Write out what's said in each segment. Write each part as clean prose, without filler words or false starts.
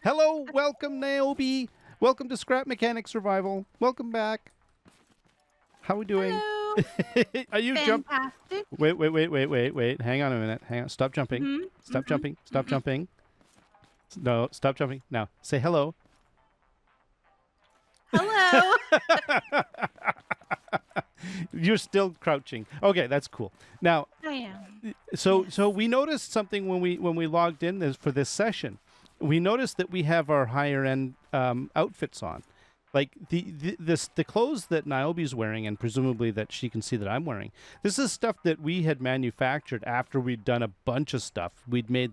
Hello, welcome, Nyobi. Welcome to Scrap Mechanic Survival. Welcome back. How we doing? Hello. Are you jump? Fantastic. Wait. Hang on a minute. Hang on. Stop jumping. Mm-hmm. Stop Mm-hmm. jumping. Stop Mm-hmm. jumping. No, stop jumping. Now, say hello. Hello. You're still crouching. Okay, that's cool. Now, I am. so Yes. so we noticed something when we logged in for this session. We noticed that we have our higher end outfits on, like the clothes that Niobe's wearing, and presumably that she can see that I'm wearing. This is stuff that we had manufactured after we'd done a bunch of stuff. We'd made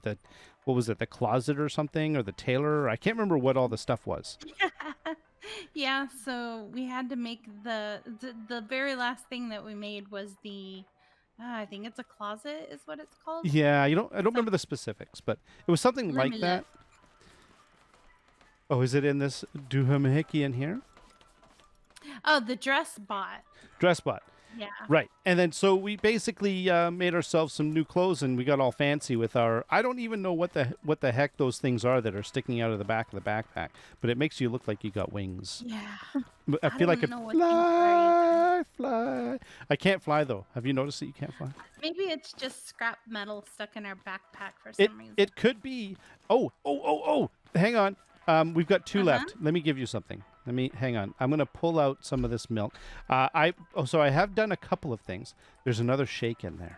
what was it, the closet or something, or the tailor? I can't remember what all the stuff was. Yeah, so we had to make the very last thing that we made was the I think it's a closet is what it's called. Yeah, I don't Some remember the specifics, but it was something let like me that. look. Oh, is it in this Duhamihiki in here? Oh, the dress bot. Dress bot. Yeah. Right. And then so we basically made ourselves some new clothes, and we got all fancy with our I don't even know what the heck those things are that are sticking out of the back of the backpack, but it makes you look like you got wings. Yeah. I feel like don't it know what things are either. fly. I can't fly though. Have you noticed that you can't fly? Maybe it's just scrap metal stuck in our backpack for It some reason. it could be. Oh. Hang on. We've got two Uh-huh. left. Let me give you something. Let me hang on. I'm gonna pull out some of this milk. So I have done a couple of things. There's another shake in there.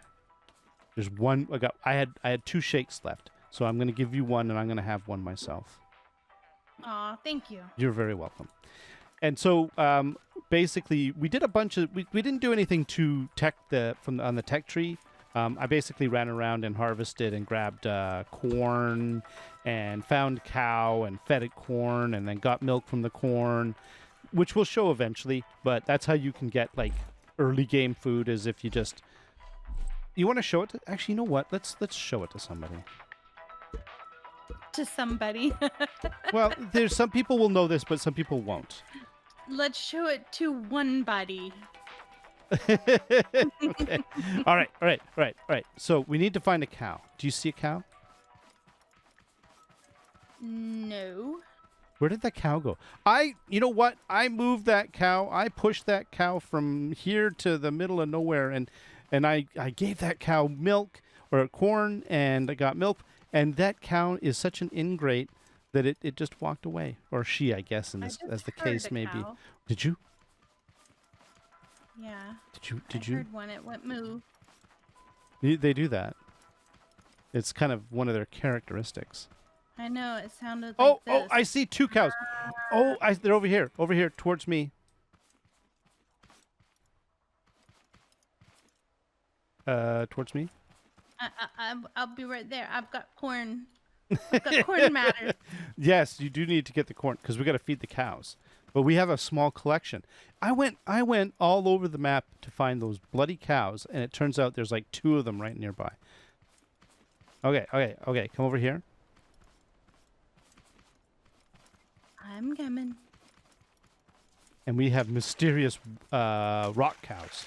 There's one. I had two shakes left. So I'm gonna give you one, and I'm gonna have one myself. Aw, thank you. You're very welcome. And so basically, we did a bunch of. We didn't do anything to tech on the tech tree. I basically ran around and harvested and grabbed corn and found cow and fed it corn and then got milk from the corn, which we'll show eventually. But that's how you can get like early game food, is if you want to show it. Actually, you know what? Let's show it to somebody. To somebody. Well, there's some people will know this, but some people won't. Let's show it to one buddy. Okay. All right. So we need to find a cow. Do you see a cow? No. Where did that cow go? You know what? I moved that cow. I pushed that cow from here to the middle of nowhere, and I gave that cow milk or corn, and I got milk, and that cow is such an ingrate that it just walked away, or she, I guess, I as just the heard case a may be. cow. Did you? Yeah. Did I you? heard one. It went moo. They do that. It's kind of one of their characteristics. I know. It sounded like Oh, this. I see two cows. They're over here towards me. Towards me. I'll be right there. I've got corn. I've got corn matters. Yes, you do need to get the corn because we got to feed the cows. But we have a small collection. I went all over the map to find those bloody cows, and it turns out there's like two of them right nearby. Okay. Come over here. I'm coming. And we have mysterious rock cows.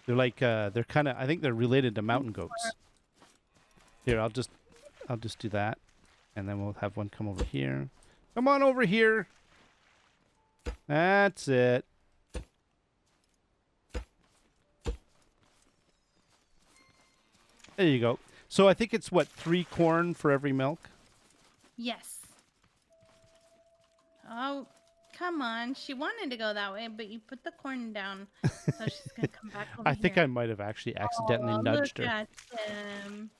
They're like they're kind of, I think they're related to mountain goats. Here, I'll just do that, and then we'll have one come over here. Come on over here. That's it. There you go. So I think it's what, 3 corn for every milk? Yes. Oh, come on. She wanted to go that way, but you put the corn down, so she's gonna come back over I think here. I might have actually accidentally nudged Look her. at them.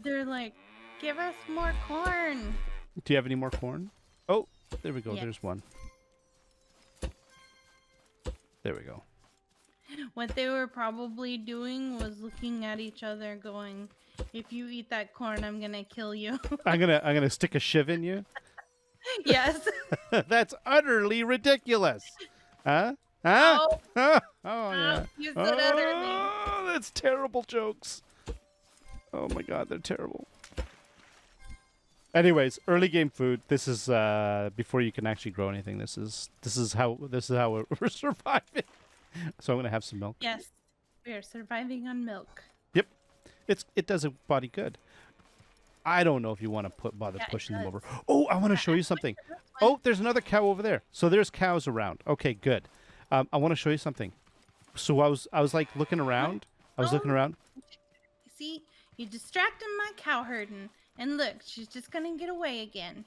They're like, give us more corn. Do you have any more corn? Oh, there we go. Yes. There's one. There we go. What they were probably doing was looking at each other going, if you eat that corn, I'm gonna kill you. I'm gonna stick a shiv in you. Yes. That's utterly ridiculous. Huh? Huh? Oh, Huh? Oh yeah. you said utterly. Oh, that's terrible jokes. Oh my god, they're terrible. Anyways, early game food. This is before you can actually grow anything. This is how we're surviving. So I'm gonna have some milk. Yes. We are surviving on milk. Yep, it does a body good. I don't know if you want to bother Yeah, it pushing them does. over. Oh, I want to Yeah, show you and something. look at this one. Oh, there's another cow over there. So there's cows around. Okay, good. I want to show you something. So I was like looking around. I was looking Oh, around. see, you distracting my cow herding, and look, she's just gonna get away again.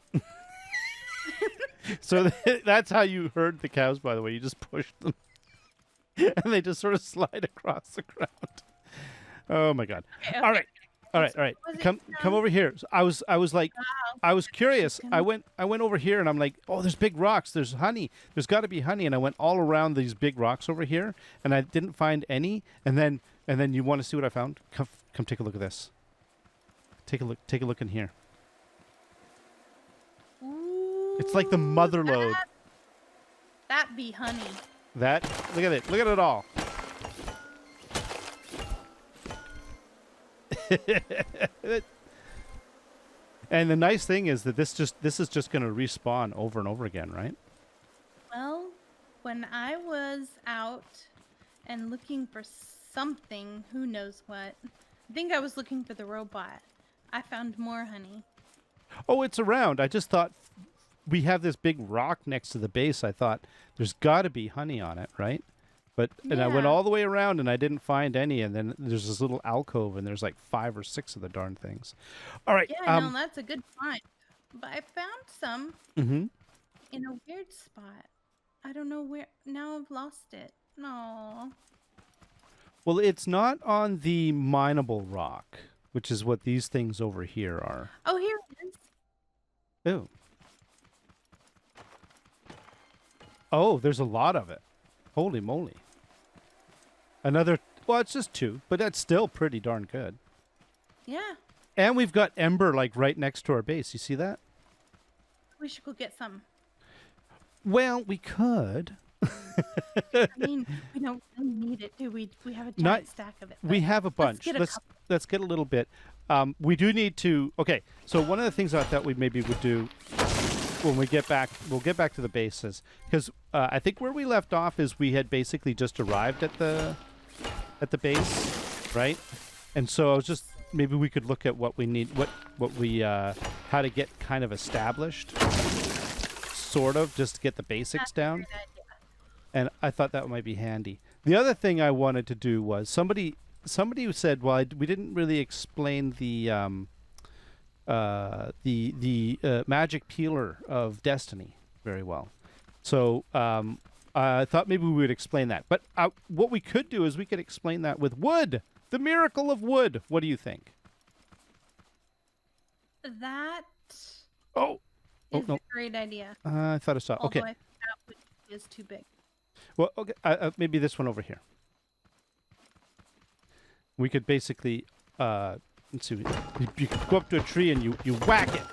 So that's how you herd the cows, by the way. You just push them, and they just sort of slide across the ground. Oh my God! Okay, All okay. right, all right, all right. Was it Come over here. So I was like, Wow. I was curious. She's gonna- I went over here, and I'm like, oh, there's big rocks. There's honey. There's got to be honey. And I went all around these big rocks over here, and I didn't find any. And then you want to see what I found? Come take a look at this. Take a look. Take a look in here. It's like the Ooh, mother lode. That be honey. That look at it. Look at it all. And the nice thing is that this is just going to respawn over and over again, right? Well, when I was out and looking for something, who knows what, I think I was looking for the robot. I found more honey. Oh, it's around. I just thought we have this big rock next to the base. I thought there's got to be honey on it, right? But and I went Yeah. all the way around and I didn't find any. And then there's this little alcove and there's like 5 or 6 of the darn things. All right. Yeah, no, that's a good find. But I found some Mm-hmm. in a weird spot. I don't know where. Now I've lost it. No. Well, it's not on the mineable rock, which is what these things over here are. Oh, here it is. Ew. Oh, there's a lot of it. Holy moly. Another, well, it's just 2, but that's still pretty darn good. Yeah. And we've got Ember like right next to our base. You see that? We should go get some. Well, we could. I mean, we don't really need it, do we? We have a Not- giant stack of it. We but have a bunch. get a Let's couple. let's get a little bit. We do need to. Okay, so one of the things I thought we maybe would do when we get back, we'll get back to the bases because I think where we left off is we had basically just arrived at the base, right? And so I was just maybe we could look at what we need, what we how to get kind of established, sort of, just to get the basics That's a down. great idea. And I thought that might be handy. The other thing I wanted to do was somebody who said, "Well, we didn't really explain the magic peeler of destiny very well." So I thought maybe we would explain that. But what we could do is we could explain that with wood, the miracle of wood. What do you think? That Oh, is no. a great idea. I thought I saw. Although Okay. I found out which is too big. Well, okay. Maybe this one over here. We could basically, let's see. You could go up to a tree and you whack it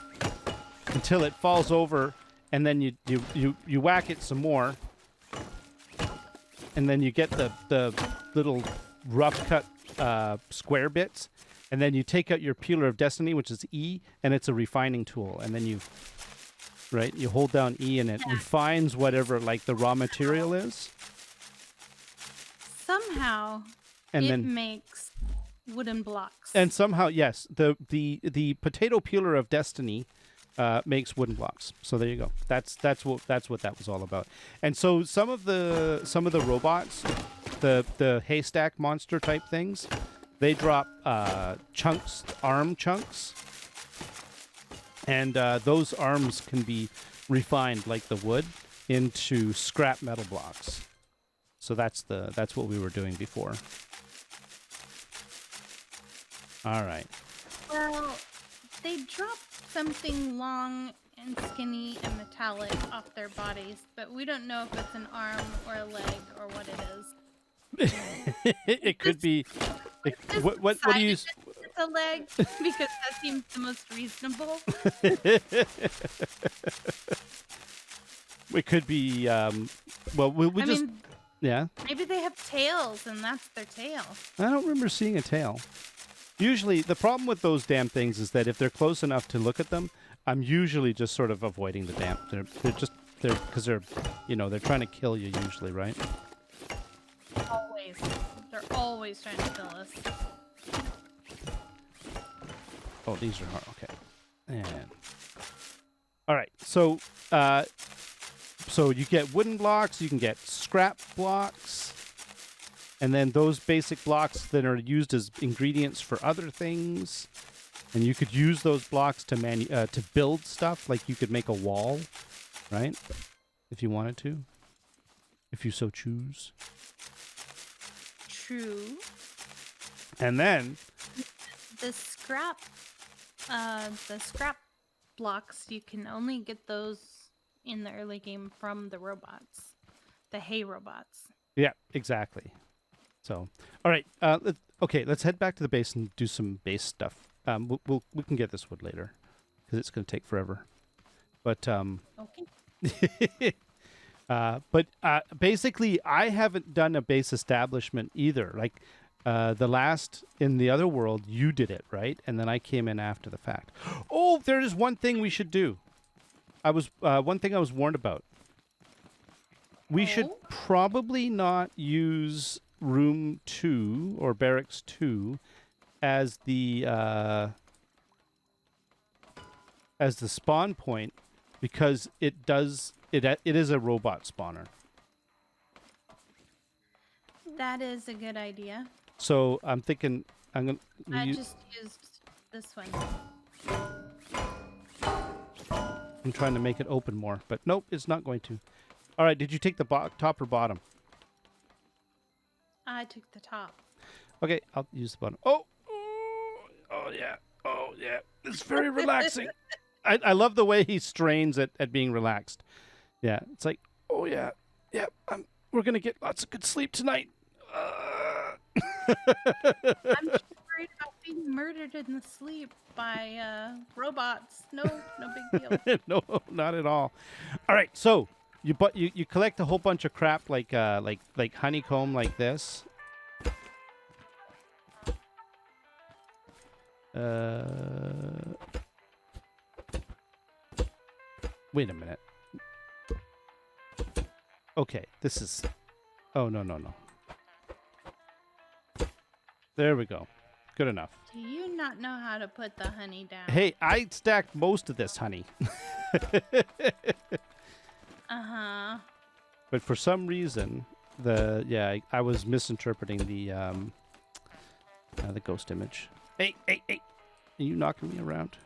until it falls over, and then you whack it some more, and then you get the little rough cut square bits, and then you take out your peeler of destiny, which is E, and it's a refining tool, and then you hold down E and it refines whatever like the raw material is. Somehow, And it then makes wooden blocks. and somehow yes, the potato peeler of destiny makes wooden blocks. So there you go. That's what that was all about. And so some of the robots, the haystack monster type things, they drop chunks, arm chunks, and those arms can be refined like the wood into scrap metal blocks. So that's what we were doing before. All right. Well, they drop something long and skinny and metallic off their bodies, but we don't know if it's an arm or a leg or what it is. It could be. Just What do you? decided It's a leg because that seems the most reasonable. It could be. Well, we I just. mean, Yeah. maybe they have tails and that's their tail. I don't remember seeing a tail. Usually, the problem with those damn things is that if they're close enough to look at them, I'm usually just sort of avoiding the damn. They're because they're trying to kill you usually, right? Always. They're always trying to kill us. Oh, these are hard. Okay. And all right. So you get wooden blocks. You can get scrap blocks, and then those basic blocks that are used as ingredients for other things. And you could use those blocks to to build stuff. Like you could make a wall, right? If you wanted to, if you so choose. True. And then The scrap blocks, you can only get those in the early game from the robots, the hay robots. yeah, exactly. So, all right. Okay, let's head back to the base and do some base stuff. We can get this wood later because it's going to take forever. But Okay. basically, I haven't done a base establishment either. Like the last in the other world, you did it, right? And then I came in after the fact. Oh, there is one thing we should do. One thing I was warned about. We should probably not use room 2 or barracks 2 as the spawn point because it is a robot spawner. That is a good idea. So I'm thinking I just used this one. I'm trying to make it open more, but nope, it's not going to. All right, did you take the top or bottom? I took the top. Okay, I'll use the bottom. Oh yeah. Oh yeah. It's very relaxing. I love the way he strains at being relaxed. Yeah, it's like, oh yeah, we're gonna get lots of good sleep tonight. I'm just worried about being murdered in the sleep by robots. No big deal. No, not at all. All right, so you collect a whole bunch of crap like honeycomb like this. Wait a minute. Okay, this is... Oh, no. There we go. Good enough. Do you not know how to put the honey down? Hey, I stacked most of this honey. Uh-huh. But for some reason, I was misinterpreting the ghost image. Hey! Are you knocking me around?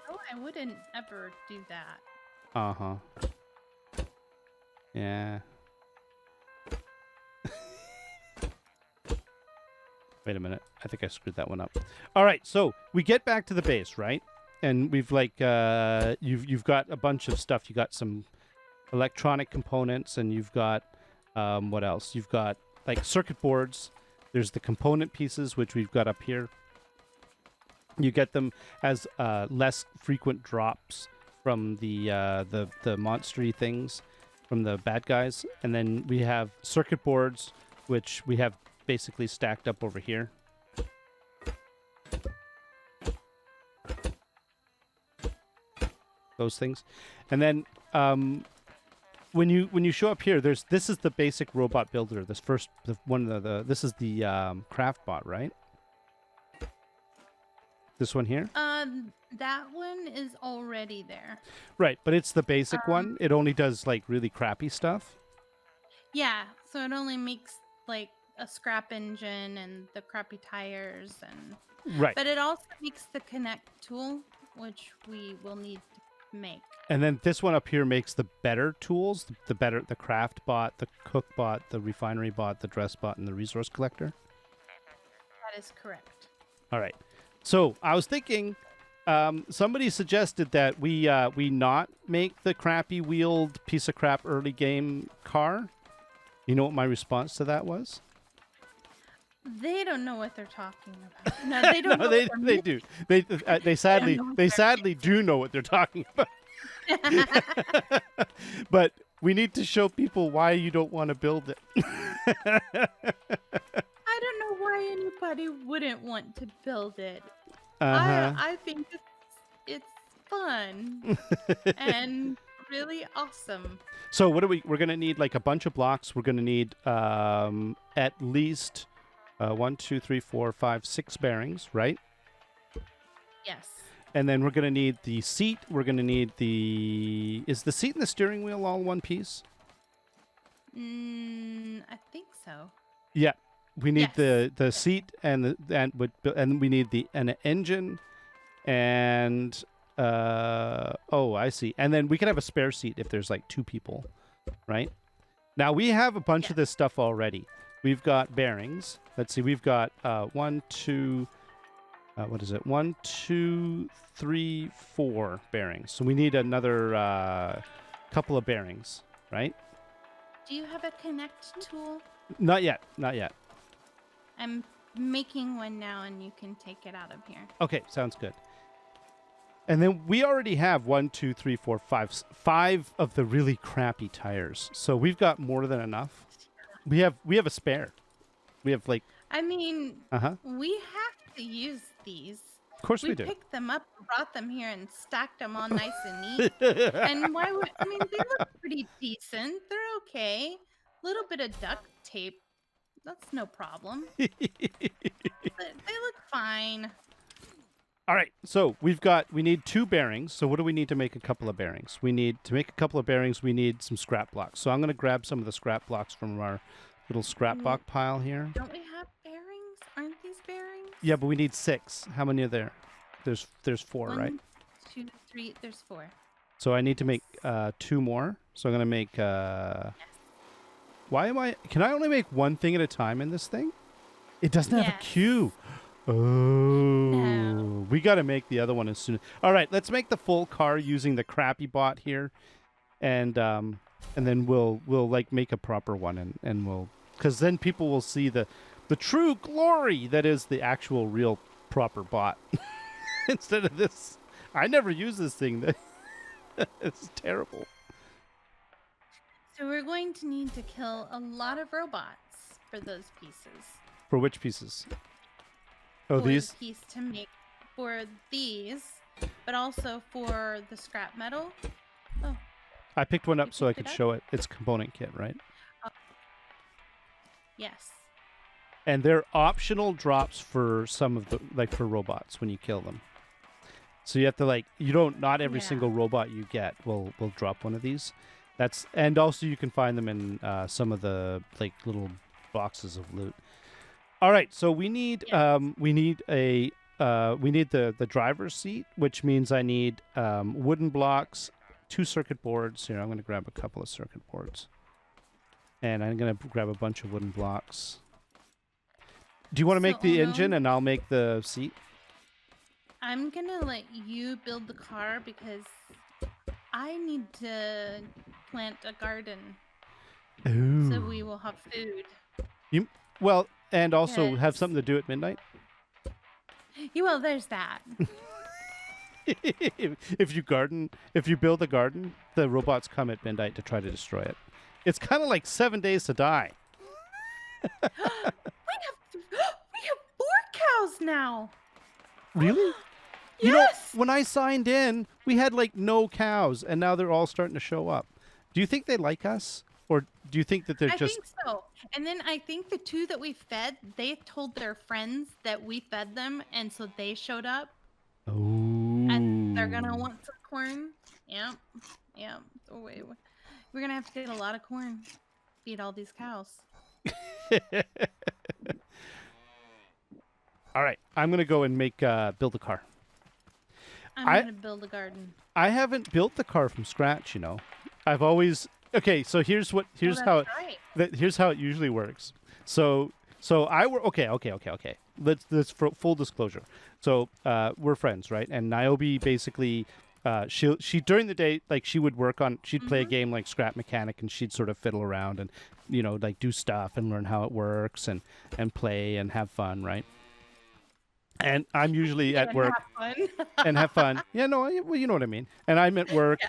No, I wouldn't ever do that. Uh-huh. Yeah. Wait a minute. I think I screwed that one up. All right, so we get back to the base, right? And we've you've got a bunch of stuff. You got some electronic components, and you've got what else? You've got like circuit boards. There's the component pieces, which we've got up here. You get them as less frequent drops from the monstery things, from the bad guys. And then we have circuit boards, which we have basically stacked up over here. Those things. And then when you show up here, this is the basic robot builder. This this is the craft bot, right? This one here? That one is already there. Right, but it's the basic one. It only does like really crappy stuff. Yeah, so it only makes like a scrap engine and the crappy tires and right. But it also makes the connect tool, which we will need to make. And then this one up here makes the better tools, the craft bot, the cook bot, the refinery bot, the dress bot, and the resource collector. That is correct. All right. So I was thinking, somebody suggested that we not make the crappy wheeled piece of crap early game car. You know what my response to that was? They don't know what they're talking about. No, they don't. No, they do. They sadly do know what they're talking about. But we need to show people why you don't want to build it. I don't know why anybody wouldn't want to build it. I think it's fun and really awesome. So what we're going to need like a bunch of blocks. We're going to need at least 1, 2, 3, 4, 5, 6 bearings, right? Yes. And then we're going to need the seat. We're going to need the... Is the seat and the steering wheel all one piece? I think so. Yeah. We need Yes. the seat and we need an engine and oh, I see. And then we can have a spare seat if there's like 2 people, right? Now we have a bunch of this stuff already. We've got bearings. Let's see. We've got 1, 2 what is it? 1, 2, 3, 4 bearings. So we need another couple of bearings, right? Do you have a connect tool? Not yet. Not yet. I'm making one now, and you can take it out of here. Okay, sounds good. And then we already have 1, 2, 3, 4, 5 of the really crappy tires. So we've got more than enough. We have a spare. We have like. I mean, Uh-huh. we have to use these. Of course we do. picked them up, brought them here, and stacked them all nice and neat. And why would I mean? They look pretty decent. They're okay. Little bit of duct tape. That's no problem. They look fine. All right, so we need 2 bearings. So what do we need to make a couple of bearings? We need to make a couple of bearings. We need some scrap blocks. So I'm going to grab some of the scrap blocks from our little scrap block pile here. Don't we have bearings? Aren't these bearings? Yeah, but we need 6. How many are there? There's 4, 1, right? 2, 3. There's 4. So I need to make 2 more. So I'm going to make... Why can I only make one thing at a time in this thing? It doesn't have a queue. Oh, No. We got to make the other one as soon. All right, let's make the full car using the crappy bot here, and then we'll like make a proper one, and we'll, because then people will see the true glory that is the actual real proper bot instead of this. I never use this thing. It's terrible. So we're going to need to kill a lot of robots for those pieces. For which pieces? Oh, for these? The piece to make for these, but also for the scrap metal. Oh. I picked one up so I picked could it up? show it. It's component kit, right? Yes. And they're optional drops for some of the, like for robots when you kill them. So you have to not every single robot you get will drop one of these. And also you can find them in some of the like little boxes of loot. All right, so we need the driver's seat, which means I need wooden blocks, 2 circuit boards. Here, I'm going to grab a couple of circuit boards, and I'm going to grab a bunch of wooden blocks. Do you want to make the engine, and I'll make the seat? I'm gonna let you build the car because I need to plant a garden. Ooh. So we will have food. Well, and also have something to do at midnight. Well, there's that. If you build a garden, the robots come at midnight to try to destroy it. It's kind of like 7 days to die. we have 4 cows now. Really? Yes. You know, when I signed in, we had like no cows, and now they're all starting to show up. Do you think they like us? Or do you think that they're I just... think so. And then I think the 2 that we fed, they told their friends that we fed them, and so they showed up. Oh. And they're going to want some corn. Yep. Oh, wait. We're going to have to get a lot of corn. Feed all these cows. All right. I'm going to go and build a car. I'm going to build a garden. I haven't built the car from scratch, you know. I've always... Okay, so here's how it usually works. So okay. Let's full disclosure. So we're friends, right? And Nyobi basically she during the day, like she'd play a game like Scrap Mechanic, and she'd sort of fiddle around and like do stuff and learn how it works and play and have fun, right? And I'm usually at work and have fun. Yeah, no, well, you know what I mean. And I'm at work,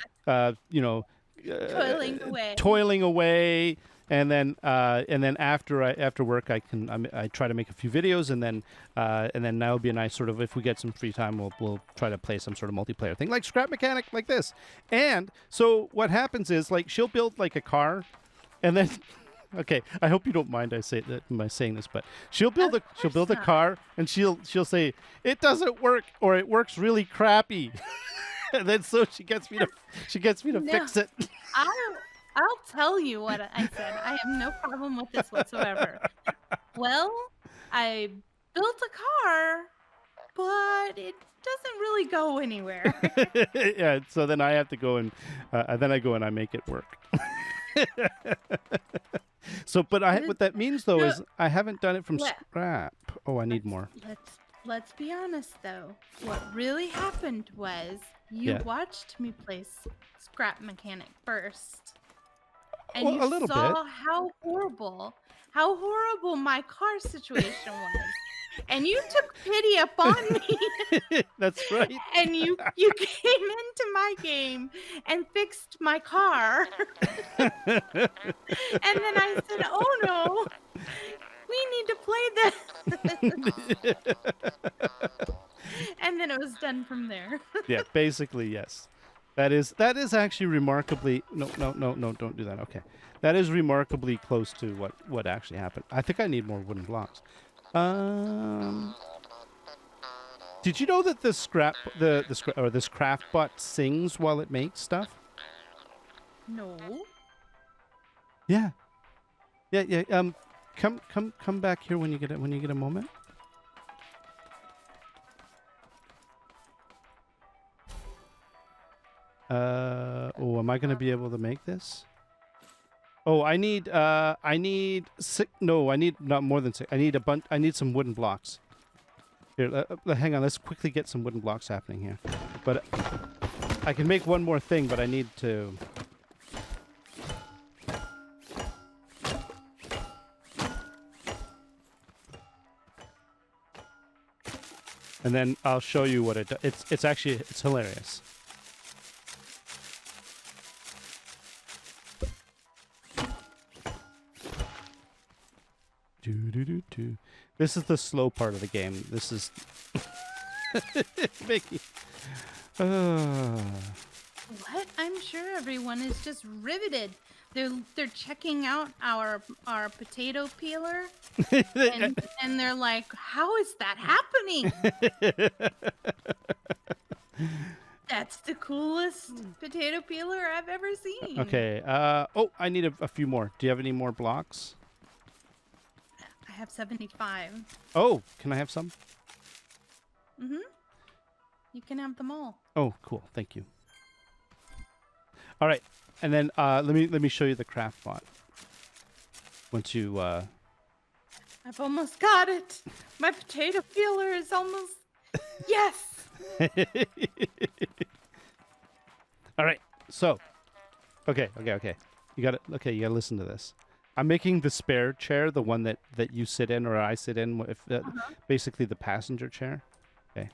toiling away, and then after work I try to make a few videos, and then Nyobi and I sort of, if we get some free time, we'll try to play some sort of multiplayer thing like Scrap Mechanic like this. And so what happens is, like, she'll build like a car, and then Okay, I hope you don't mind I say that my saying this, but she'll build Of a course car and she'll say it doesn't work or it works really crappy. And then so she gets me to No, fix it. I'll I'll tell you what I said. I have no problem with this whatsoever. Well, I built a car, but it doesn't really go anywhere. Yeah, so then I have to go and then I go and I make it work. So, but what that means though No, is I haven't done it from let, scrap. Oh, I need let's more. let's be honest though. What really happened was you Yeah. watched me play Scrap Mechanic first, and Well, you a little bit. saw how horrible my car situation was. And you took pity upon me, That's right. and you came into my game and fixed my car. And then I said, "Oh no, we need to play this." And then it was done from there. Yeah, basically yes. That is actually remarkably no, don't do that. Okay. That is remarkably close to what actually happened. I think I need more wooden blocks. Did you know that this craft bot sings while it makes stuff? No. Yeah. Yeah. Come back here when you get a moment. Oh, am I going to be able to make this? Oh, I need six. No, I need not more than six. I need some wooden blocks. Here, hang on. Let's quickly get some wooden blocks happening here. But I can make one more thing, but I need to. And then I'll show you what it does. It's hilarious. Do. This is the slow part of the game. This is Mickey. What? I'm sure everyone is just riveted. They're checking out our potato peeler, and they're like, "How is that happening?" That's the coolest potato peeler I've ever seen. Okay. Oh, I need a few more. Do you have any more blocks? I have 75. Oh, can I have some? Mm-hmm. You can have them all. Oh, cool. Thank you. All right. And then let me show you the craft bot. Once you I've almost got it. My potato peeler is almost yes. All right. So, okay. You got it. Okay, you got to listen to this. I'm making the spare chair, the one that you sit in or I sit in, basically the passenger chair. Okay.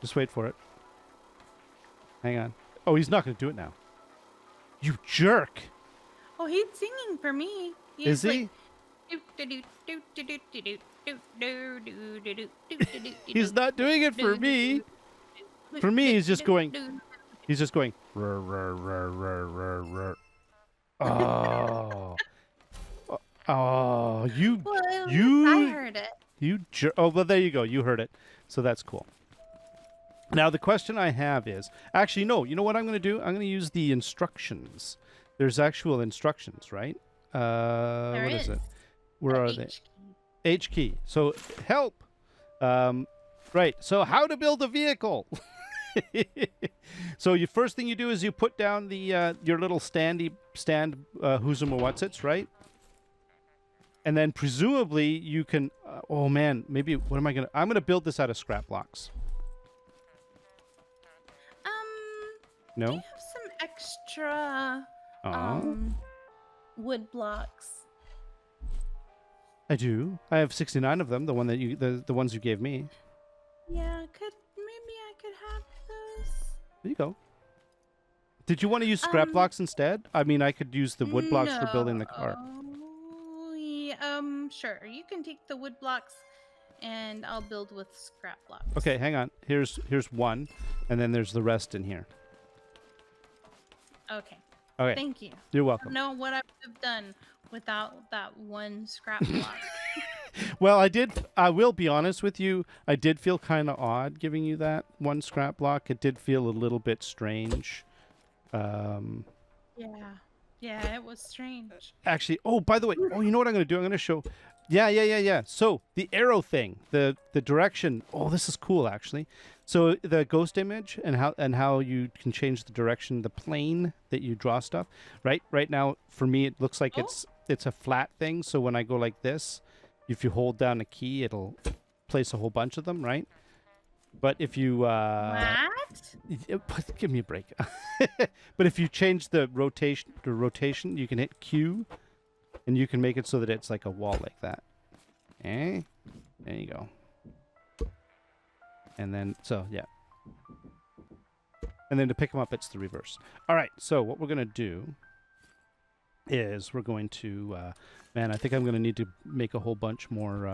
Just wait for it. Hang on. Oh, he's not going to do it now. You jerk. Oh, he's singing for me. Is he? He's not doing it for me. For me, he's just going. He's just going. Rrr, rrr, rrr, rrr, rrr, rrr. Oh. Oh, you. Well, I heard it. You jerk. Oh, well, there you go. You heard it. So that's cool. Now, the question I have is, actually, no, you know what I'm going to do? I'm going to use the instructions. There's actual instructions, right? There what is. is it? Where are they? H key. So, help. Right. So, how to build a vehicle. So, first thing you do is you put down the your little stand who's and what's it's, right? And then presumably you can. Oh man, maybe what am I gonna? I'm gonna build this out of scrap blocks. No? Do you have some extra Oh. wood blocks? I do. I have 69 of them. The one that the ones you gave me. Yeah, maybe I could have those. There you go. Did you want to use scrap blocks instead? I mean, I could use the wood blocks for building the car. Yeah, sure. You can take the wood blocks, and I'll build with scrap blocks. Okay, hang on. Here's one, and then there's the rest in here. Okay. Okay, Thank you. you're I welcome. don't know what I would have done without that one scrap block. Well, I will be honest with you. I did feel kind of odd giving you that one scrap block. It did feel a little bit strange. Um, Yeah. Yeah, it was strange. Actually, oh, by the way, oh, you know what I'm going to do? I'm going to show. Yeah. So the arrow thing, the direction. Oh, this is cool, actually. So the ghost image and how you can change the direction, the plane that you draw stuff. Right now, for me, it looks like Oh, it's a flat thing. So when I go like this, if you hold down a key, it'll place a whole bunch of them, right? But if you what? give me a break. But if you change the rotation, you can hit Q, and you can make it so that it's like a wall like that. Eh? There you go. And then, so, yeah. And then to pick them up, it's the reverse. All right, so what we're going to do is we're going to... man, I think I'm going to need to make a whole bunch more...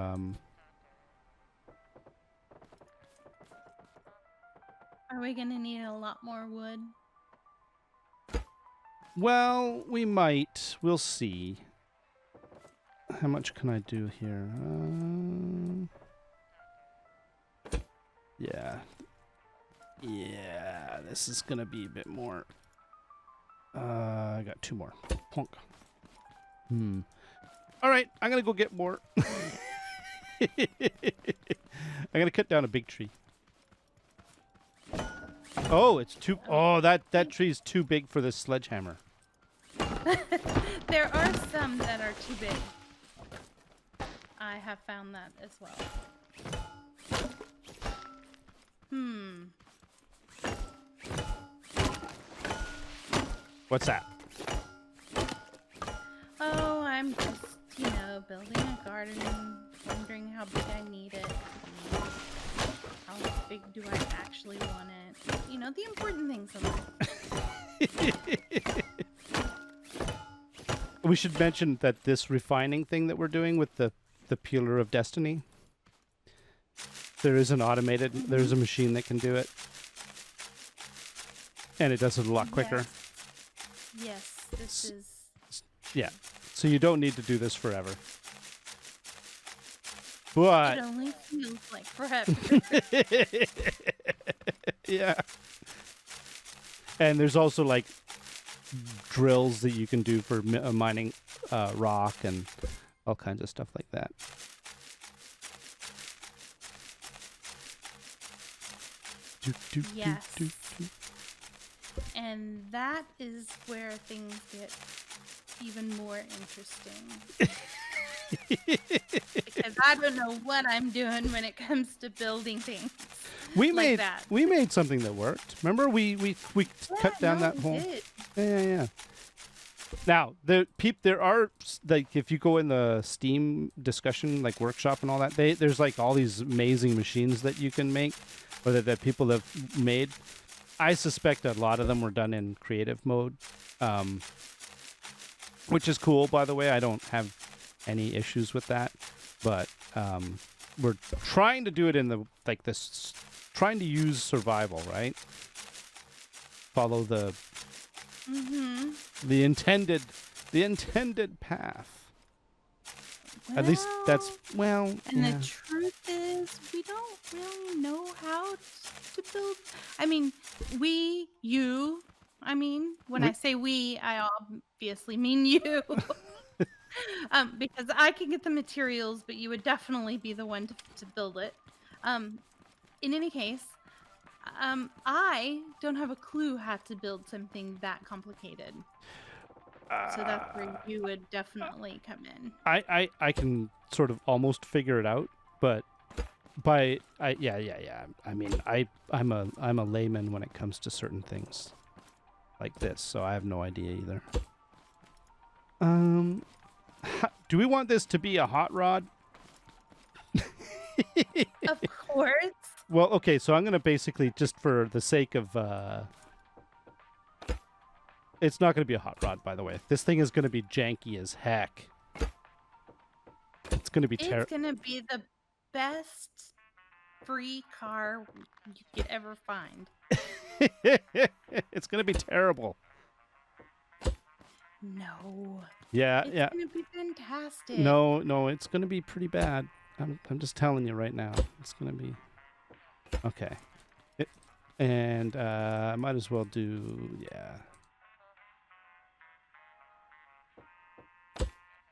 Are we gonna need a lot more wood? well, we might. We'll see. How much can I do here? Yeah. Yeah, this is going to be a bit more. I got 2 more. Plunk. All right, I'm going to go get more. I'm going to cut down a big tree. Oh, it's too... Oh, that tree's too big for this sledgehammer. There are some that are too big. I have found that as well. What's that? Oh, I'm just, building a garden, wondering how big I need it to be. How big do I actually want it? The important things in life. We should mention that this refining thing that we're doing with the peeler of destiny, there is an automated, there's a machine that can do it. And it does it a lot quicker. Yes, this is... Yeah. So you don't need to do this forever. But... It only feels like forever. Yeah. And there's also like drills that you can do for mining rock and all kinds of stuff like that. Yes. And that is where things get even more interesting. Because I don't know what I'm doing when it comes to building things. We like that. We made something that worked. Remember we cut down that hole. Yeah. Now there are like if you go in the Steam discussion like workshop and all that, there's like all these amazing machines that you can make, or that people have made. I suspect a lot of them were done in creative mode, which is cool. By the way, I don't have any issues with that, but we're trying to do it in the trying to use survival, right? Follow the intended path. Well, At least that's And the truth is, we don't really know how to build. I mean, when I say we, I obviously mean you. Because I can get the materials, but you would definitely be the one to build it. In any case, I don't have a clue how to build something that complicated. So that's where you would definitely come in. I can sort of almost figure it out, but I mean, I'm a layman when it comes to certain things like this, so I have no idea either. Do we want this to be a hot rod? Of course. Well, okay, so I'm going to basically, just for the sake of... it's not going to be a hot rod, by the way. This thing is going to be janky as heck. It's going to be terrible. It's going to be the best free car you could ever find. It's going to be terrible. No. Yeah, It's yeah. gonna be fantastic. No, no, it's gonna be pretty bad. I'm just telling you right now. It's gonna be okay. And I might as well do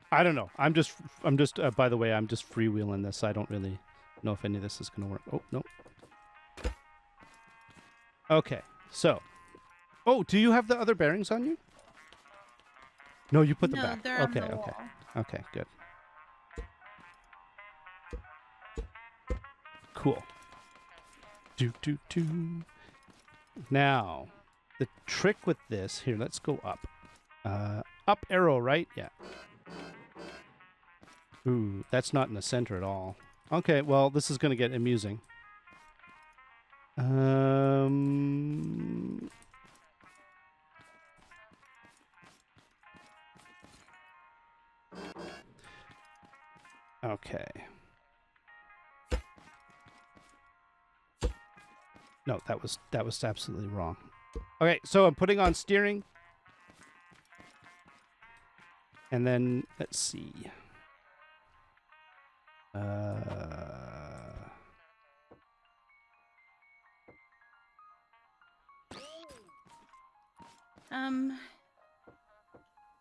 I don't know. I'm just by the way, I'm just freewheeling this. I don't really know if any of this is gonna work. Oh no. Okay, so. Oh, do you have the other bearings on you? No, you put them No, back. they're on Okay, the okay, wall. okay, good. Cool. Do. Now, the trick with this here. Let's go up. Up arrow, right? Yeah. Ooh, that's not in the center at all. Okay, well, this is going to get amusing. Okay. No, that was absolutely wrong. Okay, so I'm putting on steering. And then let's see.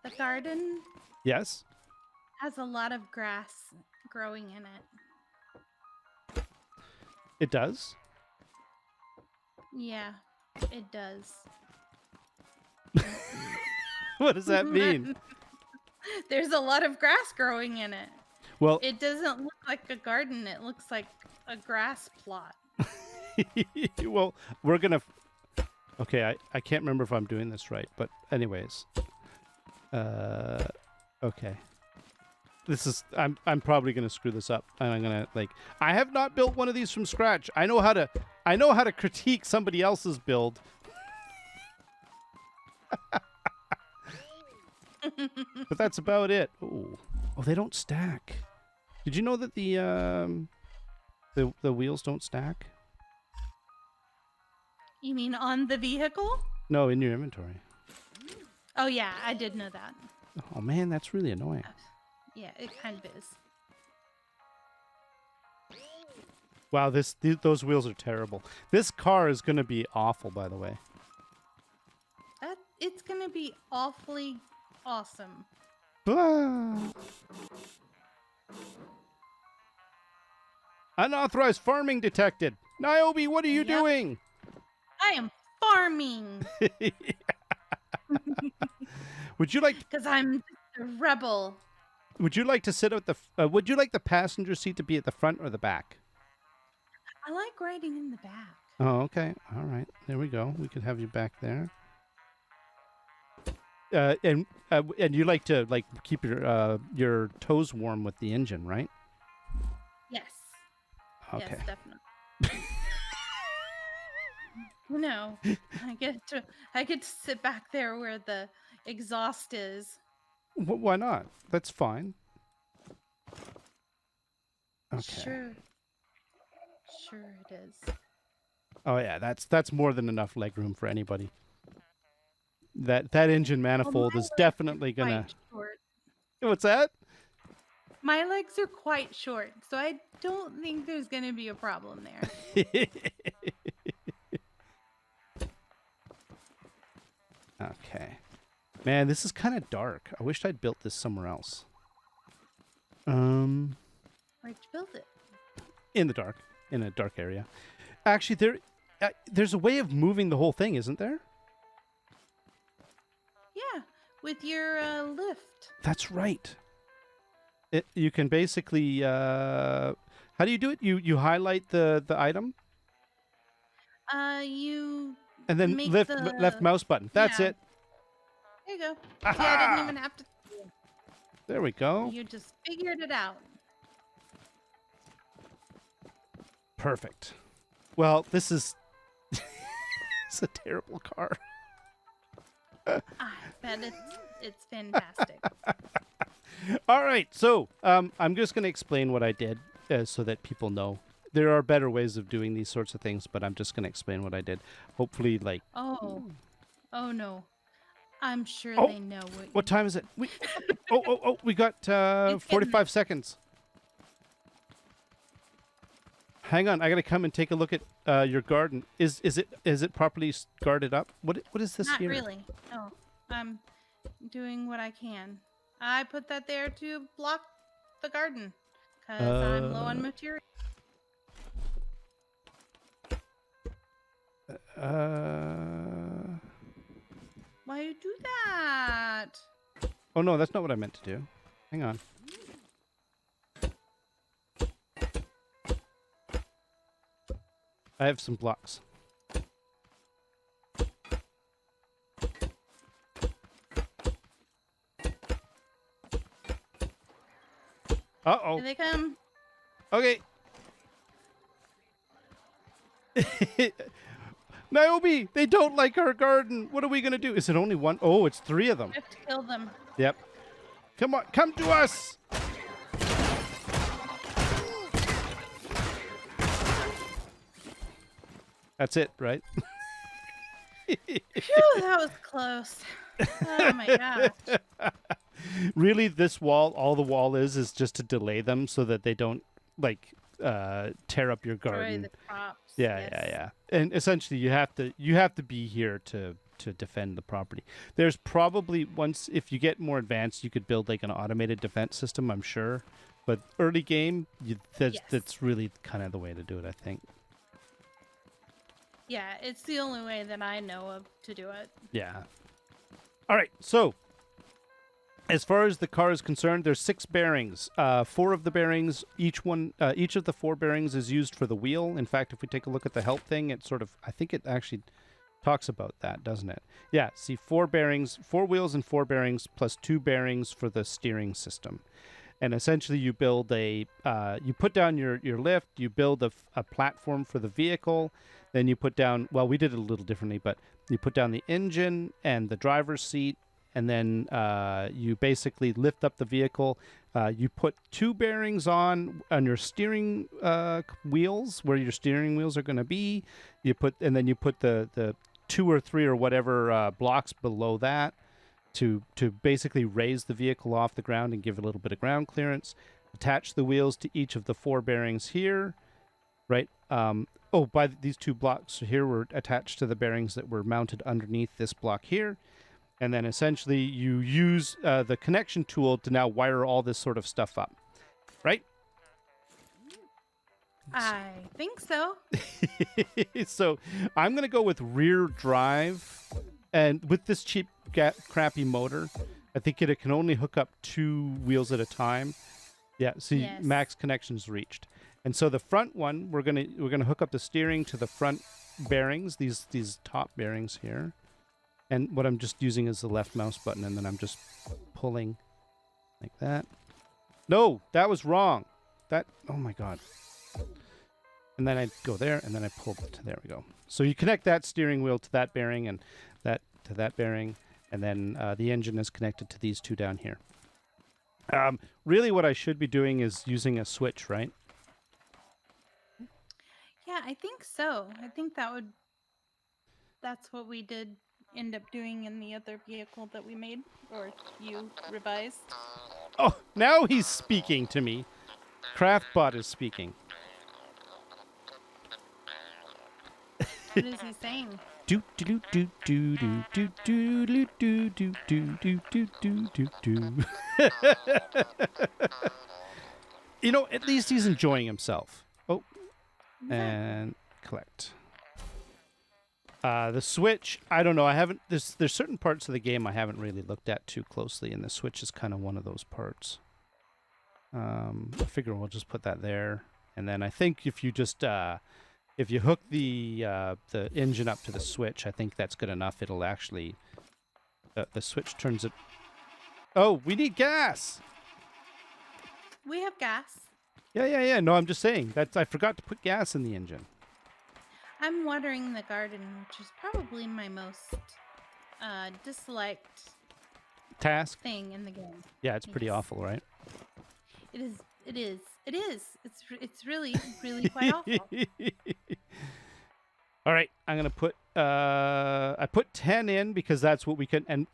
The garden Yes, has a lot of grass growing in it. it does. Yeah, it does. What does that mean? There's a lot of grass growing in it. Well, It doesn't look like a garden. It looks like a grass plot. well, we're gonna. Okay, I can't remember if I'm doing this right, but anyways, okay. This is I'm probably gonna screw this up, and I'm gonna I have not built one of these from scratch. I know how to critique somebody else's build. But that's about it. Ooh. Oh, they don't stack. Did you know that the wheels don't stack? You mean on the vehicle? No, in your inventory. Oh yeah, I did know that. Oh man, that's really annoying. Yeah, it kind of is. Wow, those wheels are terrible. This car is going to be awful, by the way. It's gonna be awfully awesome. Ah. Unauthorized farming detected. Nyobi, what are you doing? I am farming. Would you like? Because I'm a rebel. Would you like to sit at the? Would you like the passenger seat to be at the front or the back? I like riding in the back. Oh, okay. All right. There we go. We could have you back there. And you like to keep your toes warm with the engine, right? Yes. Okay. Yes, definitely. No, I get to sit back there where the exhaust is. Why not? That's fine. Okay. Sure it is. Oh yeah, that's more than enough legroom for anybody. That engine manifold is definitely gonna. Short. What's that? My legs are quite short, so I don't think there's gonna be a problem there. Okay. Man, this is kind of dark. I wish I'd built this somewhere else. Where'd you build it? In the dark, in a dark area. Actually, there's a way of moving the whole thing, isn't there? Yeah, with your lift. That's right. You can basically. How do you do it? You highlight the item. You. And then left mouse button. That's it. There you go. Aha! Yeah, I didn't even have to. There we go. You just figured it out. Perfect. Well, this is it's a terrible car. I bet it's fantastic. All right, so I'm just going to explain what I did so that people know. There are better ways of doing these sorts of things, but I'm just going to explain what I did. Hopefully, Oh no. I'm sure Oh, they know what. What time is it? We got It's getting 45 seconds. Hang on, I gotta come and take a look at your garden. Is it properly guarded up? What is this Not here? really. No, I'm doing what I can. I put that there to block the garden because I'm low on material. Why you do that? Oh no, that's not what I meant to do. Hang on. I have some blocks. Uh-oh. Here they come. Okay. Nyobi, they don't like our garden. What are we going to do? Is it only one? Oh, it's 3 of them. I have to kill them. Yep. Come on, come to us. That's it, right? Phew, that was close. Oh my gosh. Really, this wall, all the wall is just to delay them so that they don't, like, tear up your Destroy garden. the crops. Yeah, yes. yeah. And essentially, you have to be here to defend the property. There's probably if you get more advanced, you could build like an automated defense system. I'm sure, but early game, that's really kind of the way to do it. I think. Yeah, it's the only way that I know of to do it. Yeah. All right. So, as far as the car is concerned, there's 6 bearings. 4 of the bearings, each of the 4 bearings is used for the wheel. In fact, if we take a look at the help thing, I think it actually talks about that, doesn't it? Yeah. See, 4 bearings, 4 wheels and 4 bearings, plus 2 bearings for the steering system. And essentially, you build you put down your lift, you build a platform for the vehicle, then you put down, well, we did it a little differently, but you put down the engine and the driver's seat, and then you basically lift up the vehicle. You put 2 bearings on your steering wheels, where your steering wheels are going to be. And then you put the 2 or 3 or whatever blocks below that to basically raise the vehicle off the ground and give it a little bit of ground clearance. Attach the wheels to each of the 4 bearings here, right? These 2 blocks here were attached to the bearings that were mounted underneath this block here. And then essentially you use the connection tool to now wire all this sort of stuff up, right? I think so. So I'm going to go with rear drive. And with this cheap, crappy motor, I think it can only hook up 2 wheels at a time. Yeah, see, Yes. max connections reached. And so the front one, we're gonna hook up the steering to the front bearings, these top bearings here. And what I'm just using is the left mouse button, and then I'm just pulling like that. No, that was wrong. Oh my God. And then I go there, and then I pull to there we go. So you connect that steering wheel to that bearing, and that to that bearing, and then the engine is connected to these 2 down here. Really what I should be doing is using a switch, right? Yeah, I think so. I think that's what we did end up doing in the other vehicle that we made, or you revised. Oh, now he's speaking to me. Craftbot is speaking. What is he saying? Do do do do do do do do do do do do do do do. You know, at least he's enjoying himself. Oh, and collect. The Switch, I don't know. I haven't. There's certain parts of the game I haven't really looked at too closely, and the Switch is kind of one of those parts. I figure we'll just put that there, and then I think if you just if you hook the engine up to the Switch, I think that's good enough. It'll actually the Switch turns it. Oh, we need gas. We have gas. Yeah. No, I'm just saying that I forgot to put gas in the engine. I'm watering the garden, which is probably my most disliked Task. thing in the game. Yeah, it's pretty Yes. awful, right? It is. It is. It is. It's really, really quite awful. All right, I'm gonna put I put 10 in because that's what we can. And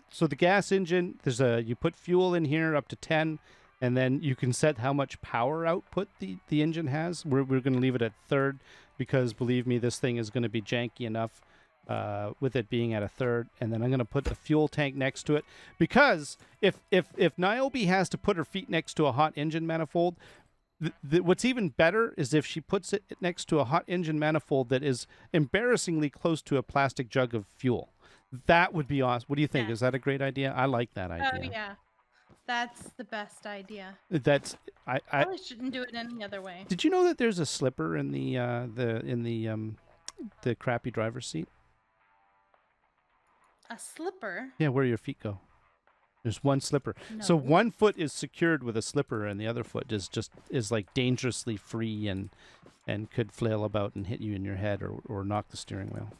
so the gas engine, you put fuel in here up to 10, and then you can set how much power output the engine has. We're gonna leave it at third because believe me, this thing is gonna be janky enough with it being at a third. And then I'm gonna put the fuel tank next to it because if Nyobi has to put her feet next to a hot engine manifold. What's even better is if she puts it next to a hot engine manifold that is embarrassingly close to a plastic jug of fuel. That would be awesome. What do you think? Yeah. Is that a great idea? I like that idea. Oh yeah, that's the best idea. That's I Probably shouldn't do it any other way. Did you know that there's a slipper in the crappy driver's seat? A slipper? Yeah, where your feet go. There's one slipper. No. So one foot is secured with a slipper and the other foot is like dangerously free and could flail about and hit you in your head or knock the steering wheel.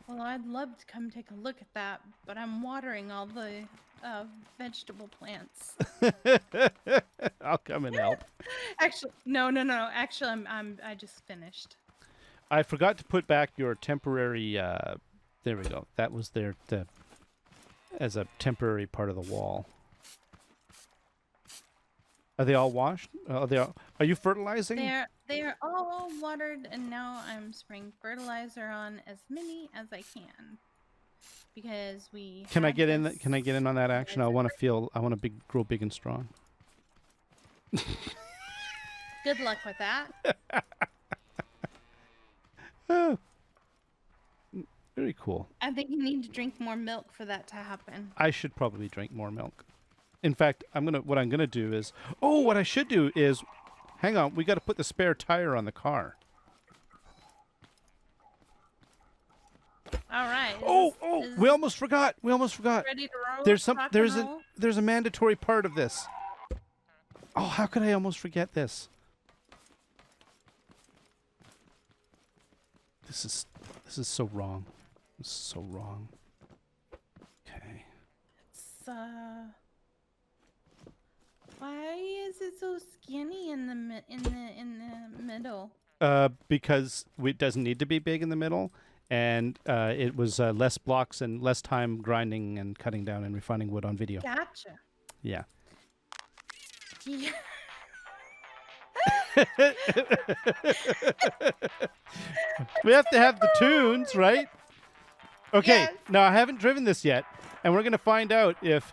Well, I'd love to come take a look at that, but I'm watering all the vegetable plants. I'll come and help. Actually, no. Actually, I just finished. I forgot to put back your temporary there we go. That was there as a temporary part of the wall. Are they all washed? Are you fertilizing? They're all watered, and now I'm spraying fertilizer on as many as I can because we. Can I get in? Can I get in on that action? I want to grow big and strong. Good luck with that. Oh, very cool. I think you need to drink more milk for that to happen. I should probably drink more milk. In fact, what I'm gonna do is, what I should do is, hang on, we got to put the spare tire on the car. All right. We almost forgot. Ready to roll? There's a mandatory part of this. Oh, how could I almost forget this? This is so wrong. This is so wrong. Okay. It's why is it so skinny in the middle? Because it doesn't need to be big in the middle, and it was less blocks and less time grinding and cutting down and refining wood on video. Gotcha. Yeah. Yeah. We have to have the tunes, right? Okay, Yes. Now I haven't driven this yet, and we're going to find out if...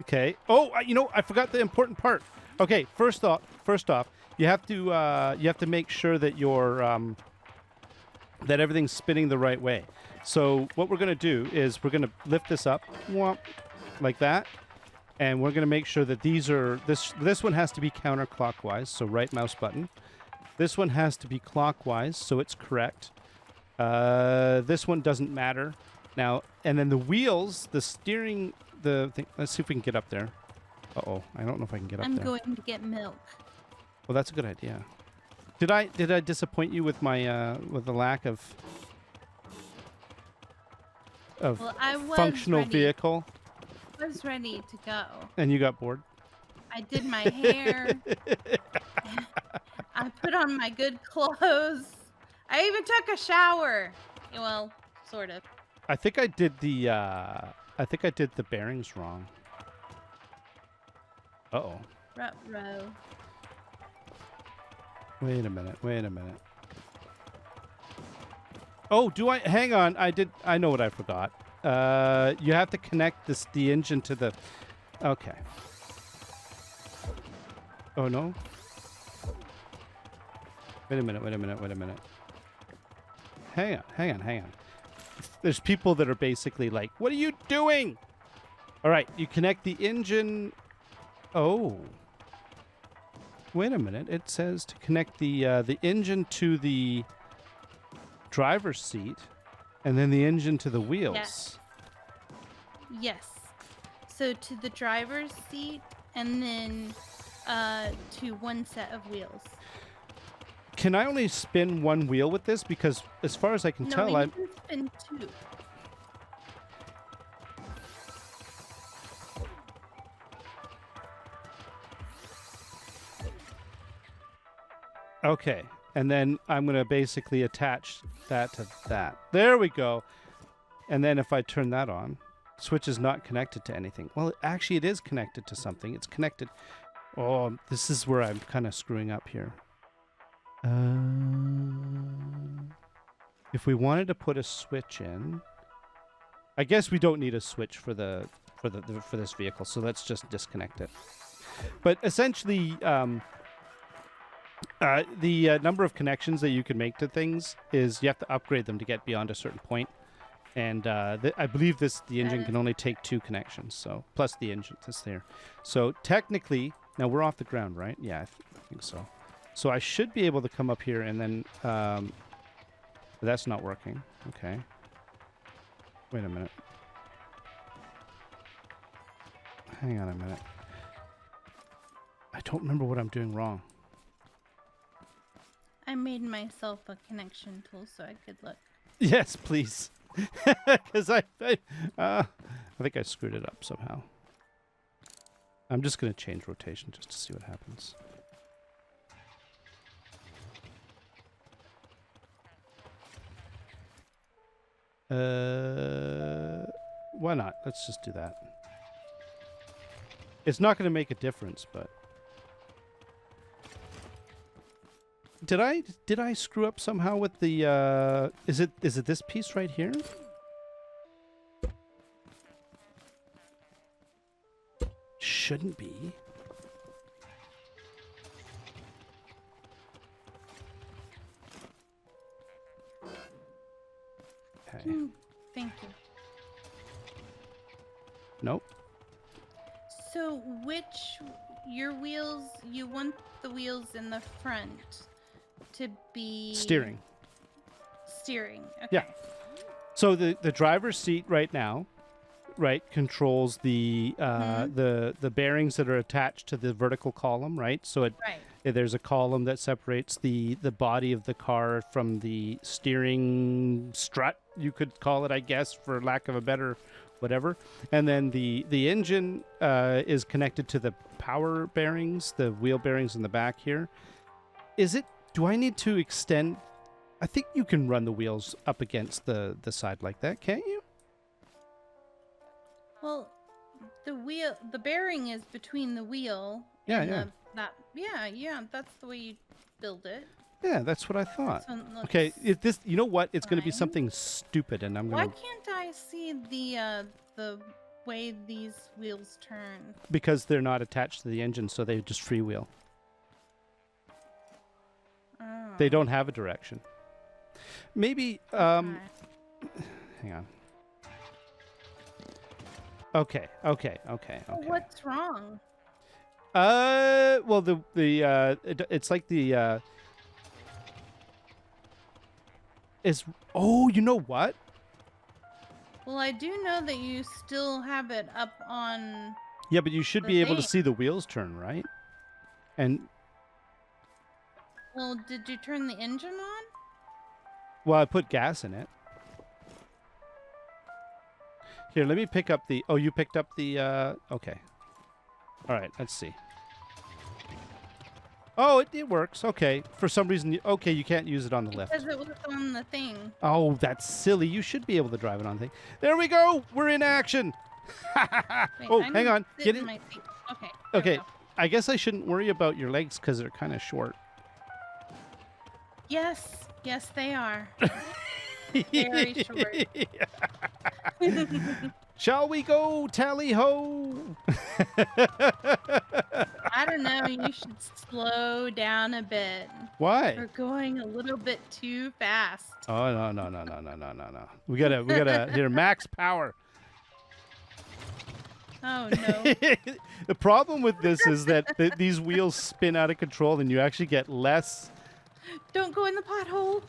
Okay. Oh, I forgot the important part. Okay, first off, you have to make sure that that everything's spinning the right way. So what we're going to do is we're going to lift this up, like that. And we're going to make sure that this one has to be counterclockwise, so right mouse button. This one has to be clockwise, so it's correct. This one doesn't matter. Now, and then the wheels, the steering, the thing, let's see if we can get up there. Uh-oh, I don't know if I can get up there. I'm going to get milk. Well, that's a good idea. Did I disappoint you with my with the lack of functional vehicle? I was ready to go. And you got bored? I did my hair. I put on my good clothes. I even took a shower. Well, sort of. I think I did the bearings wrong. Uh-oh. Ruh-roh. Wait a minute. Oh, hang on. I know what I forgot. You have to connect the engine to the... Okay. Oh, no? Wait a minute. Hang on. There's people that are basically like, what are you doing? All right, you connect the engine... Oh. Wait a minute. It says to connect the engine to the driver's seat and then the engine to the wheels. Yes. So to the driver's seat and then to one set of wheels. Can I only spin one wheel with this? Because as far as I can tell, you can spin two. Okay. And then I'm going to basically attach that to that. There we go. And then if I turn that on, switch is not connected to anything. Well, actually, it is connected to something. It's connected. Oh, this is where I'm kind of screwing up here. If we wanted to put a switch in, I guess we don't need a switch for this vehicle. So let's just disconnect it. But essentially, the number of connections that you can make to things is you have to upgrade them to get beyond a certain point. And I believe the engine can only take 2 connections, so plus the engine that's there. So technically, now we're off the ground, right? Yeah, I think so. So I should be able to come up here and then... that's not working. Okay. Wait a minute. Hang on a minute. I don't remember what I'm doing wrong. I made myself a connection tool so I could look. Yes, please. Because I think I screwed it up somehow. I'm just going to change rotation just to see what happens. Why not? Let's just do that. It's not going to make a difference, but... Did I screw up somehow with the is it this piece right here? Shouldn't be. Okay. Thank you. Nope. So your wheels, you want the wheels in the front to be... Steering. Steering, okay. Yeah. So the driver's seat right now, right, controls the bearings that are attached to the vertical column, right? So there's a column that separates the body of the car from the steering strut, you could call it, I guess, for lack of a better whatever. And then the engine is connected to the power bearings, the wheel bearings in the back here. Do I need to extend? I think you can run the wheels up against the side like that, can't you? Well, the bearing is between the wheel. Yeah, and yeah. That's the way you build it. Yeah, that's what I thought. Okay, you know what? It's going to be something stupid, and I'm going to... Why can't I see the way these wheels turn? Because they're not attached to the engine, so they just freewheel. Oh. They don't have a direction. Maybe, hang on. Okay. What's wrong? Well, it's like the, oh, you know what? Well, I do know that you still have it up on... Yeah, but you should be able to see the wheels turn, right? And... Well, did you turn the engine on? Well, I put gas in it. Here, let me pick up the... Oh, you picked up the... Okay. All right, let's see. Oh, it works. Okay. For some reason... you can't use it on the left. Because it was on the thing. Oh, that's silly. You should be able to drive it on the thing. There we go! We're in action! Wait, oh, hang on. Get in. My seat. Okay. Okay. I guess I shouldn't worry about your legs because they're kind of short. Yes, they are. Very short. Shall we go, tally ho? I don't know. You should slow down a bit. Why? We're going a little bit too fast. Oh no. We gotta hear max power. Oh no. The problem with this is that these wheels spin out of control, and you actually get less. Don't go in the pothole.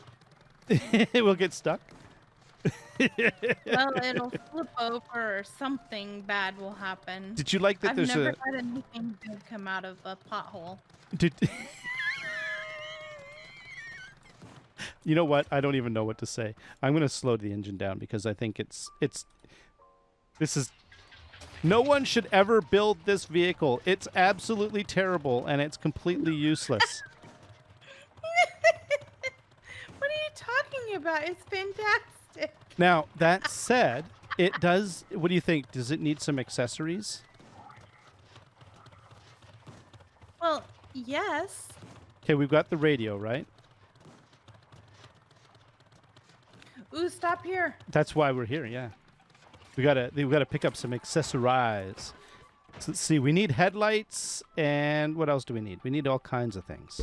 It will get stuck. Well, it'll flip over or something bad will happen. Did you like that? I've never had anything good come out of a pothole. You know what? I don't even know what to say. I'm going to slow the engine down because I think this is... No one should ever build this vehicle. It's absolutely terrible and it's completely useless. talking about. It's fantastic. Now, that said, it does... What do you think? Does it need some accessories? Well, yes. Okay, we've got the radio, right? Ooh, stop here. That's why we're here, yeah. We gotta pick up some accessories. So let's see, we need headlights, and what else do we need? We need all kinds of things.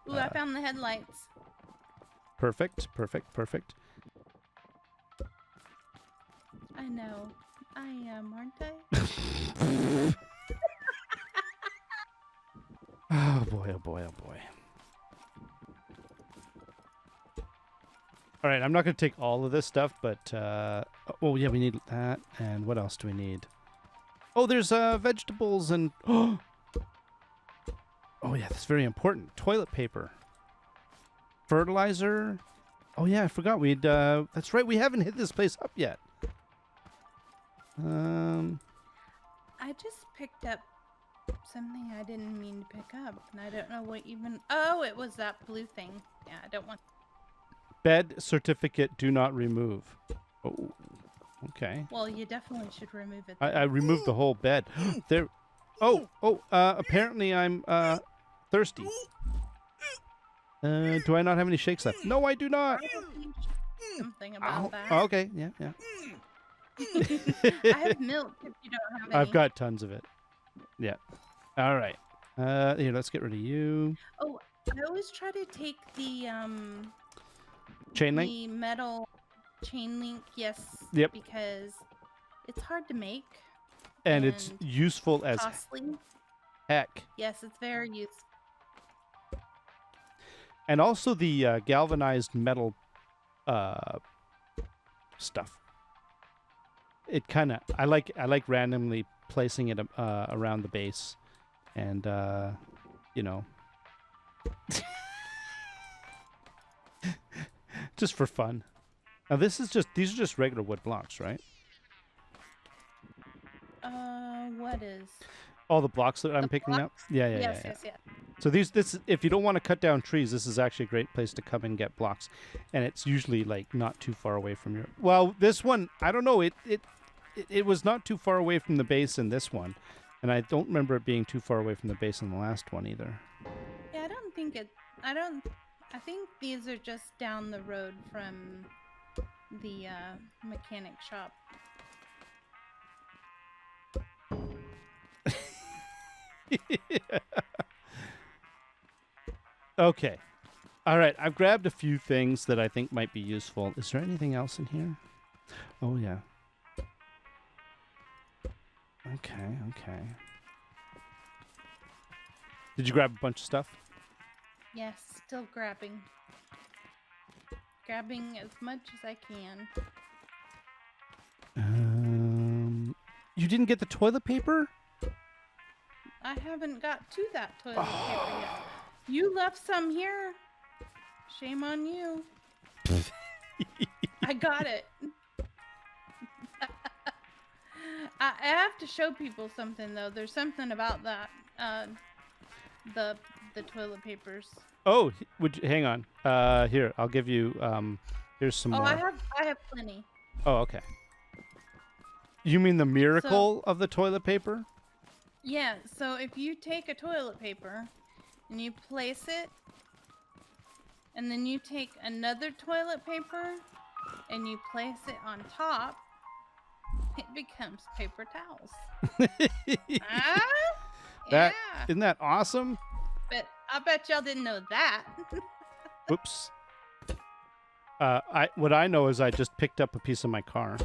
Ooh, I found the headlights. Perfect, perfect, perfect. I know. I am, aren't I? Oh boy, oh boy, oh boy. All right, I'm not going to take all of this stuff, but... oh, yeah, we need that. And what else do we need? Oh, there's vegetables and... Oh, yeah, that's very important. Toilet paper. Fertilizer. Oh, yeah, I forgot. We'd... that's right, we haven't hit this place up yet. I just picked up something I didn't mean to pick up, and I don't know what even... Oh, it was that blue thing. Yeah, I don't want... Bed certificate do not remove. Oh, okay. Well, you definitely should remove it. I removed the whole bed. There. Oh, apparently I'm thirsty. Do I not have any shakes left? No, I do not. Something about that. Oh, okay, yeah. I have milk if you don't have any. I've got tons of it. Yeah. All right. Here, let's get rid of you. Oh, I always try to take the Chain link? the metal chain link, yes. Yep. Because it's hard to make. And it's useful as costly. heck. Yes, it's very useful. And also the galvanized metal stuff. It kind of... I like randomly placing it around the base. And, you know... just for fun. Now these are just regular wood blocks, right? What is? All the blocks that I'm The picking up? blocks? Yeah. Yes. So this if you don't want to cut down trees, this is actually a great place to come and get blocks. And it's usually like not too far away from your... Well, this one, I don't know, it was not too far away from the base in this one. And I don't remember it being too far away from the base in the last one either. Yeah, I think these are just down the road from the mechanic shop. Okay. All right. I've grabbed a few things that I think might be useful. Is there anything else in here? Oh, yeah. Okay. Did you grab a bunch of stuff? Yes, still grabbing. Grabbing as much as I can. You didn't get the toilet paper? I haven't got to that toilet paper yet. You left some here. Shame on you. I got it. I have to show people something though. There's something about that. The toilet papers. Oh, hang on. Here, I'll give you. Here's some more. I have plenty. Oh, okay. You mean the miracle of the toilet paper? Yeah. So if you take a toilet paper and you place it, and then you take another toilet paper and you place it on top, it becomes paper towels. Yeah. Isn't that awesome? But I bet y'all didn't know that. Oops. What I know is I just picked up a piece of my car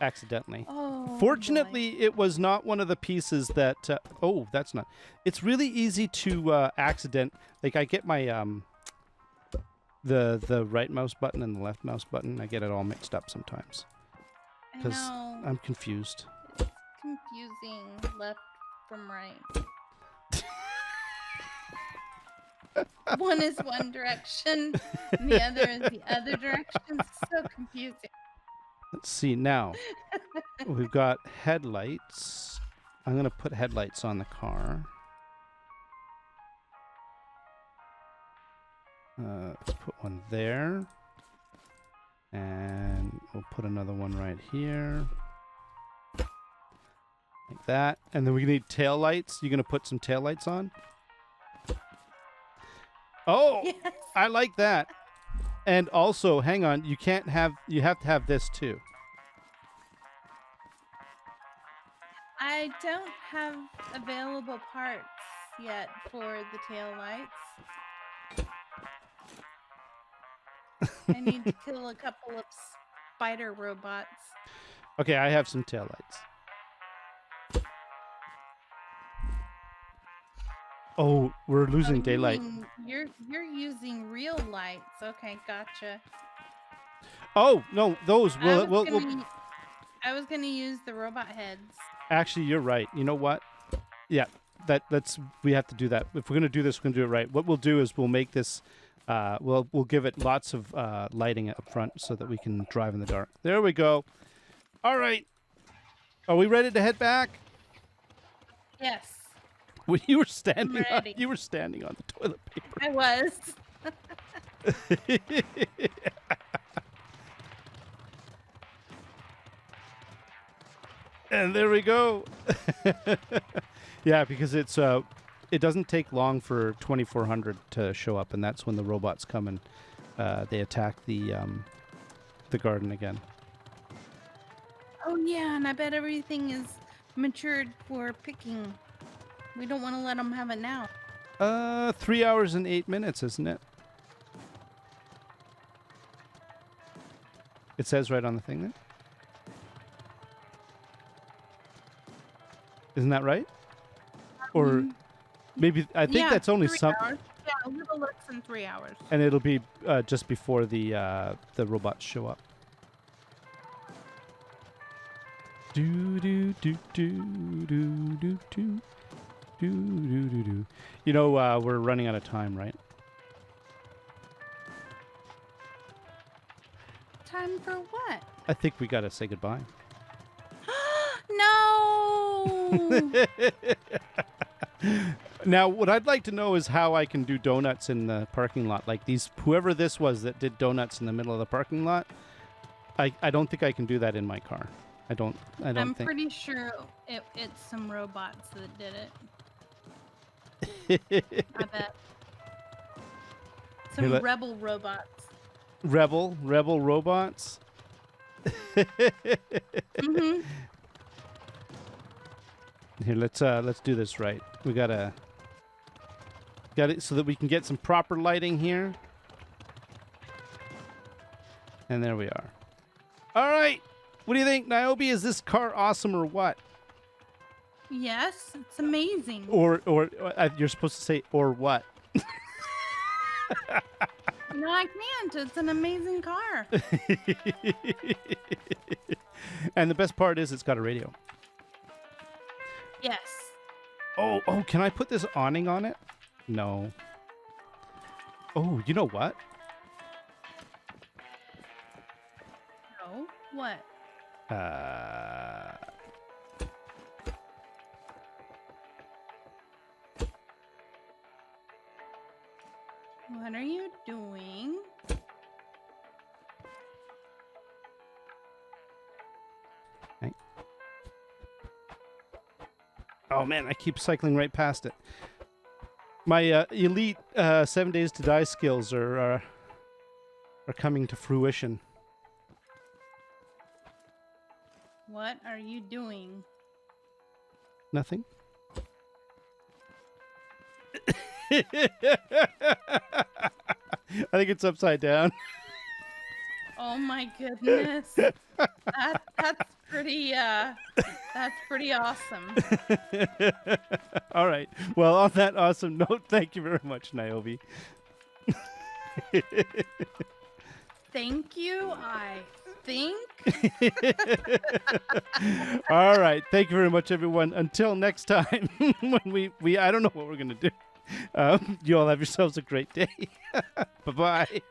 accidentally. Oh. Fortunately, boy. it was not one of the pieces that. Oh, that's not. It's really easy to accident. Like I get my the right mouse button and the left mouse button. I get it all mixed up sometimes because I'm confused. It's confusing left from right. One is one direction, and the other is the other direction. It's so confusing. Let's see now. We've got headlights. I'm going to put headlights on the car. Let's put one there. And we'll put another one right here. Like that. And then we need tail lights. You gonna put some tail lights on? Oh, Yes. I like that. And also, hang on, you have to have this too. I don't have available parts yet for the tail lights. I need to kill a couple of spider robots. Okay, I have some tail lights. Oh, we're losing daylight. You're using real lights. Okay, gotcha. Oh no, those I was gonna use the robot heads. Actually, you're right. You know what? Yeah, we have to do that. If we're gonna do this, we're gonna do it right. What we'll do is we'll make this. We'll give it lots of lighting up front so that we can drive in the dark. There we go. All right. Are we ready to head back? Yes. Well, you were standing. Ready. You were standing on the toilet paper. I was. And there we go. Yeah, because it doesn't take long for 2400 to show up, and that's when the robots come and they attack the garden again. Oh yeah, and I bet everything is matured for picking. We don't want to let them have it now. 3 hours and 8 minutes, isn't it? It says right on the thing there. Isn't that right? Or maybe I think that's only 3 some. hours. Yeah, a little less than 3 hours. And it'll be just before the robots show up. Do do do do do do do do do do do. You know, we're running out of time, right? Time for what? I think we gotta say goodbye. No. Now, what I'd like to know is how I can do donuts in the parking lot. Like whoever this was that did donuts in the middle of the parking lot, I don't think I can do that in my car. I'm pretty sure it's some robots that did it. I bet. Some rebel robots. Rebel robots. Mm-hmm. Here, let's do this right. We got it so that we can get some proper lighting here. And there we are. All right. What do you think, Nyobi? Is this car awesome or what? Yes, it's amazing. Or you're supposed to say or what? No, I can't. It's an amazing car. And the best part is it's got a radio. Yes. Oh, can I put this awning on it? No. Oh, you know what? No. What? What are you doing? Oh man, I keep cycling right past it. My elite 7 days to die skills are coming to fruition. What are you doing? Nothing. I think it's upside down. Oh my goodness. That's pretty awesome. All right. Well, on that awesome note, thank you very much, Nyobi. Thank you, I think. All right. Thank you very much, everyone. Until next time, when we I don't know what we're going to do. You all have yourselves a great day. Bye-bye.